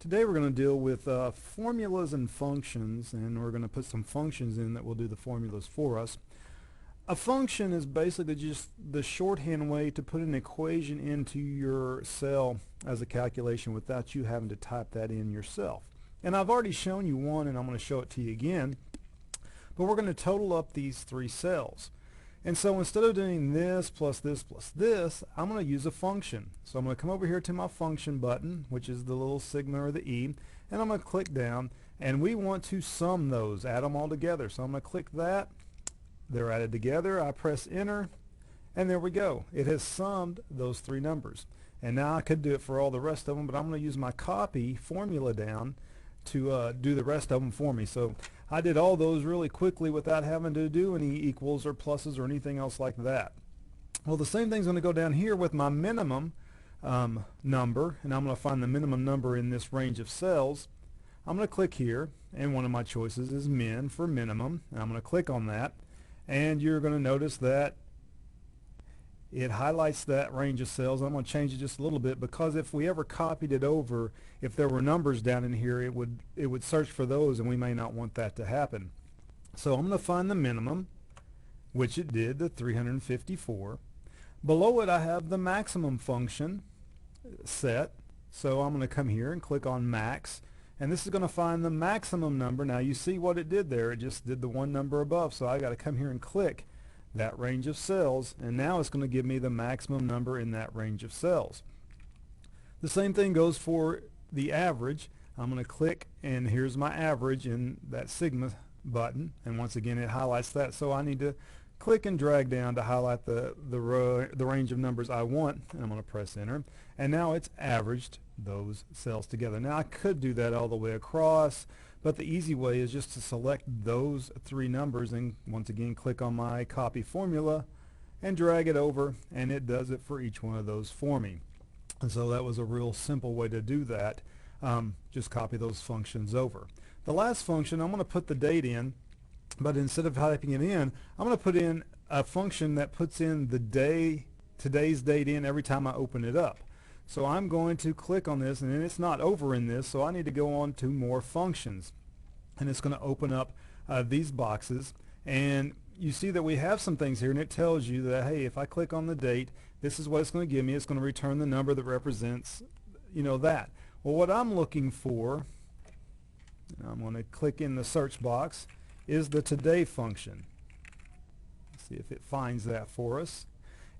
Today we're going to deal with formulas and functions, and we're going to put some functions in that will do the formulas for us. A function is basically just the shorthand way to put an equation into your cell as a calculation without you having to type that in yourself. And I've already shown you one, and I'm going to show it to you again. But we're going to total up these three cells. And so instead of doing this plus this plus this, I'm going to use a function. So I'm going to come over here to my function button, which is the little sigma or the E, and I'm going to click down, and we want to sum those, add them all together. So I'm going to click that. They're added together. I press enter, and there we go. It has summed those three numbers. And now I could do it for all the rest of them, but I'm going to use my copy formula down to do the rest of them for me. So I did all those really quickly without having to do any equals or pluses or anything else like that. Well, the same thing's going to go down here with my minimum number, and I'm going to find the minimum number in this range of cells. I'm going to click here, and one of my choices is min for minimum, and I'm going to click on that, and you're going to notice that it highlights that range of cells. I'm going to change it just a little bit, because if we ever copied it over, if there were numbers down in here, it would search for those, and we may not want that to happen. So I'm going to find the minimum, which it did, the 354. Below it I have the maximum function set, so I'm going to come here and click on max, and this is going to find the maximum number. Now you see what it did there, it just did the one number above, so I got to come here and click that range of cells, and now it's going to give me the maximum number in that range of cells. The same thing goes for the average. I'm going to click, and here's my average in that sigma button, and once again it highlights that, so I need to click and drag down to highlight the range of numbers I want, and I'm going to press enter, and now it's averaged those cells together. Now I could do that all the way across, but the easy way is just to select those three numbers and once again click on my copy formula and drag it over, and it does it for each one of those for me. And so that was a real simple way to do that. Just copy those functions over. The last function, I'm going to put the date in, but instead of typing it in, I'm going to put in a function that puts in the day, today's date in every time I open it up. So I'm going to click on this, and then it's not over in this, so I need to go on to more functions, and it's going to open up these boxes, and you see that we have some things here, and it tells you that, hey, if I click on the date, this is what it's going to give me. It's going to return the number that represents, that. Well, what I'm looking for, and I'm going to click in the search box, is the today function. Let's see if it finds that for us.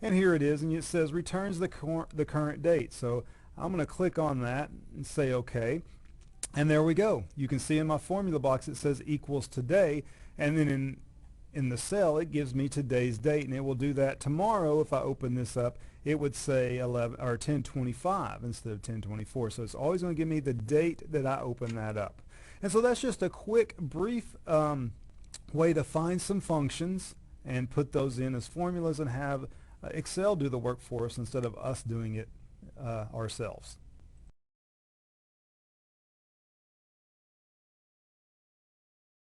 And here it is, and it says returns the current date. So I'm going to click on that and say OK. And there we go. You can see in my formula box it says equals today, and then in the cell it gives me today's date, and it will do that tomorrow. If I open this up, it would say 1025 instead of 1024. So it's always going to give me the date that I open that up. And so that's just a quick, brief way to find some functions and put those in as formulas and have Excel do the work for us instead of us doing it ourselves.